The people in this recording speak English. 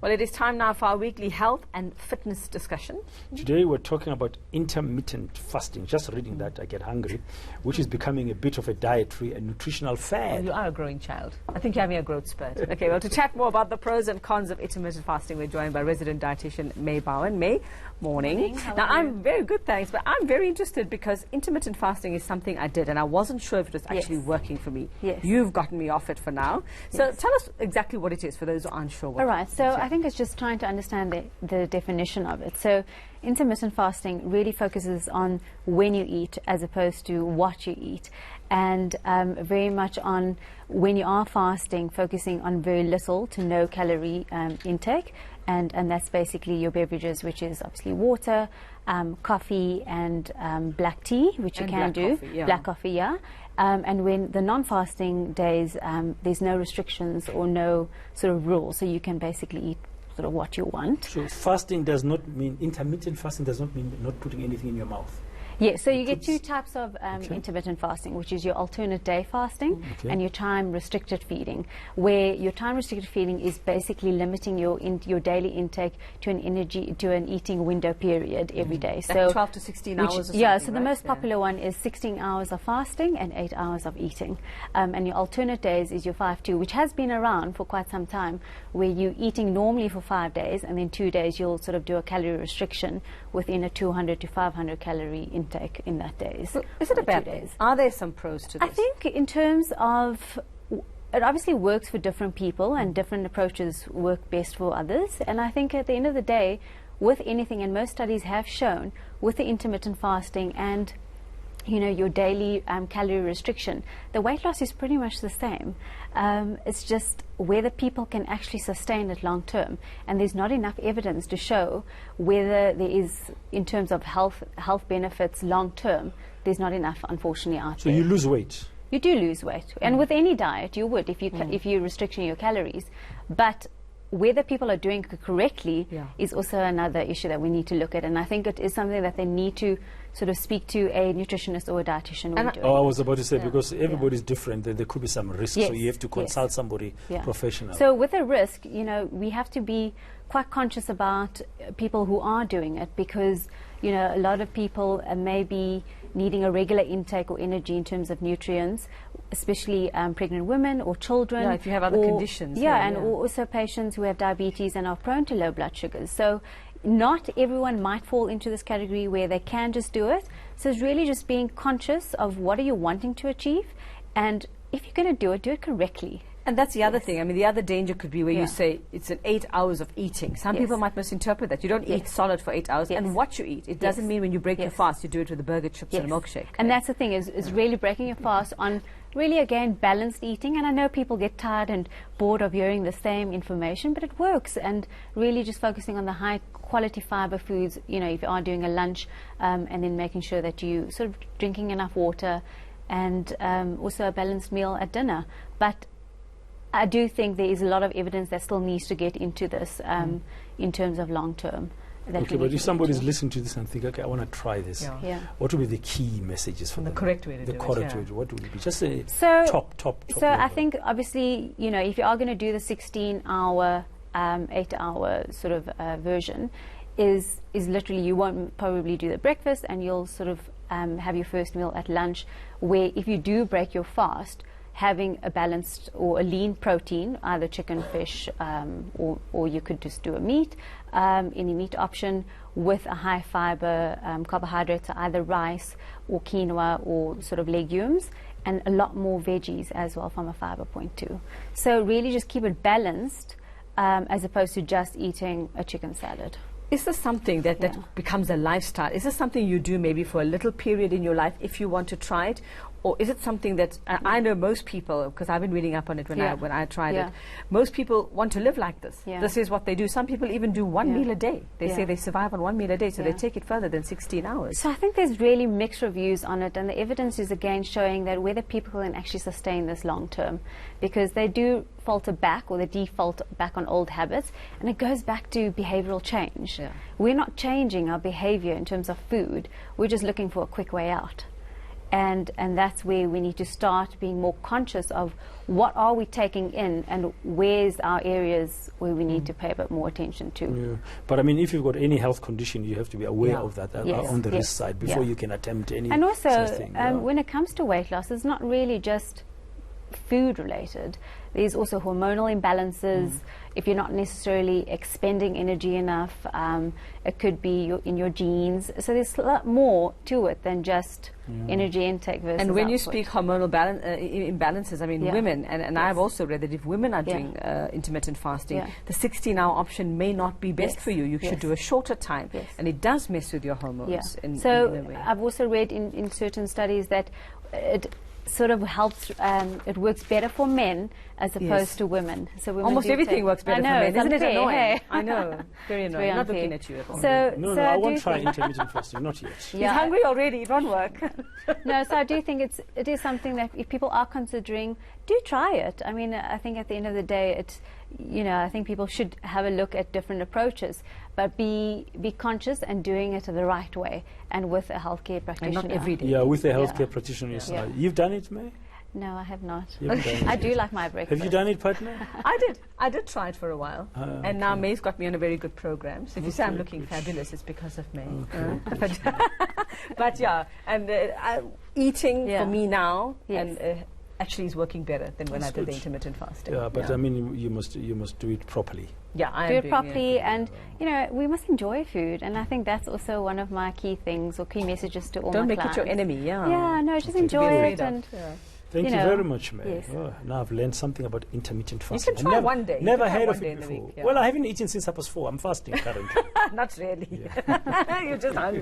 Well, it is time now for our weekly health and fitness discussion. Today we're talking about intermittent fasting. Just reading that, I get hungry, which is becoming a bit of a dietary and nutritional fad. Well, you are a growing child. I think you're having a growth spurt. Okay, well, to chat more about the pros and cons of intermittent fasting, we're joined by resident dietitian Bhawan. May, morning. Now, I'm very good, thanks, but I'm very interested because intermittent fasting is something I did and I wasn't sure if it was actually working for me. Yes. You've gotten me off it for now. So tell us exactly what it is for those who aren't sure what All right, so I think it's just trying to understand the definition of it. So intermittent fasting really focuses on when you eat as opposed to what you eat, and very much on when you are fasting, focusing on very little to no calorie intake, and that's basically your beverages, which is obviously water, coffee, and black tea, which you can do. Black coffee, yeah. And when the non-fasting days, there's no restrictions or no sort of rules, so you can basically eat sort of what you want. So fasting does not mean, intermittent fasting does not mean not putting anything in your mouth. Yes, so you get two types of intermittent fasting, which is your alternate day fasting and your time restricted feeding, where your time restricted feeding is basically limiting your daily intake to an eating window period every day. Like so 12 to 16 hours or something, yeah, so the right? most popular one is 16 hours of fasting and 8 hours of eating. And your alternate days is your 5-2, which has been around for quite some time, where you're eating normally for 5 days and then 2 days you'll sort of do a calorie restriction within a 200 to 500 calorie intake in that days. So is it a bad thing? Are there some pros to this? I think in terms of, it obviously works for different people and different approaches work best for others, and I think at the end of the day, with anything, and most studies have shown, with the intermittent fasting and your daily calorie restriction, the weight loss is pretty much the same. It's just whether people can actually sustain it long term, and there's not enough evidence to show whether there is, in terms of health benefits long term, there's not enough, unfortunately, out there. So you lose weight? You do lose weight, and with any diet you would, if you're restricting your calories, but whether people are doing it correctly is also another issue that we need to look at, and I think it is something that they need to sort of speak to a nutritionist or a dietitian. I was about to say, because everybody's different, there could be some risk, so you have to consult somebody professional. So with a risk, we have to be quite conscious about people who are doing it, because a lot of people may be needing a regular intake or energy in terms of nutrients, especially pregnant women or children. Yeah, if you have other conditions. And also patients who have diabetes and are prone to low blood sugars. So not everyone might fall into this category where they can just do it. So it's really just being conscious of what are you wanting to achieve, and if you're going to do it correctly. And that's the other thing. I mean, the other danger could be where you say it's an 8 hours of eating. Some people might misinterpret that. You don't eat solid for 8 hours, and what you eat. It doesn't mean when you break your fast, you do it with a burger, chips, and a milkshake. And that's the thing, is really breaking your fast on really, again, balanced eating. And I know people get tired and bored of hearing the same information, but it works. And really just focusing on the high quality fiber foods, if you are doing a lunch, and then making sure that you sort of drinking enough water, and also a balanced meal at dinner. But I do think there is a lot of evidence that still needs to get into this in terms of long term. Okay, but if somebody's listening to this and think, okay, I want to try this, what would be the key messages for them? The correct way to do it. The correct way. What would it be? Just a top So level. I think, obviously, if you are going to do the 16-hour, 8-hour sort of version, is literally you won't probably do the breakfast, and you'll sort of have your first meal at lunch, where if you do break your fast, having a balanced or a lean protein, either chicken, fish, or you could just do a meat, any meat option, with a high fiber carbohydrates, either rice or quinoa or sort of legumes, and a lot more veggies as well from a fiber point too. So really just keep it balanced, as opposed to just eating a chicken salad. Is this something that becomes a lifestyle? Is this something you do maybe for a little period in your life if you want to try it? Or is it something that I know most people, because I've been reading up on it when I tried it, most people want to live like this. This is what they do. Some people even do one meal a day. They say they survive on one meal a day, so they take it further than 16 hours. So I think there's really mixed reviews on it, and the evidence is again showing that whether people can actually sustain this long term, because they do falter back, or they default back on old habits, and it goes back to behavioral change. We're not changing our behavior in terms of food, we're just looking for a quick way out. And that's where we need to start being more conscious of what are we taking in and where's our areas where we need to pay a bit more attention to. Yeah. But I mean, if you've got any health condition, you have to be aware of that on the risk side before you can attempt any. And also, such thing, when it comes to weight loss, it's not really just food related. There's also hormonal imbalances. If you're not necessarily expending energy enough, it could be in your genes. So there's a lot more to it than just energy intake versus And when you output. speak hormonal imbalances, I mean women, and I've also read that if women are doing intermittent fasting, the 16-hour option may not be best for you. You should do a shorter time, and it does mess with your hormones. In a way. I've also read in certain studies that it sort of helps, it works better for men as opposed to women. So women almost everything works better for men, isn't it annoying? Hey. I know, very annoying. Very Not unfair. looking at you at all. No, I won't try intermittent fasting, not yet. He's hungry already, it won't work. No, so I do think it is something that if people are considering, do try it. I mean, I think at the end of the day, it's, I think people should have a look at different approaches, but be conscious and doing it the right way and with a healthcare practitioner. And not every day. Yeah, with a healthcare practitioner. Yeah. You've done it, May? No, I have not. You haven't done it I yet. do like my breakfast. Have you done it, partner? I did try it for a while, and now May's got me on a very good program. So if you say I'm looking fabulous, it's because of May. But yeah, and eating for me now and actually is working better than when I did the intermittent fasting. Yeah, but I mean, you must do it properly. Yeah, I do am it doing properly, and we must enjoy food, and I think that's also one of my key things or key messages to all Don't my make clients. it your enemy. Yeah. Yeah, no, just enjoy it and. Thank you very much, May. Yes. Oh, now I've learned something about intermittent fasting. You can try one day. Never heard one of day it in the before. week, Well, I haven't eaten since I was 4. I'm fasting currently. Not really. You're just hungry.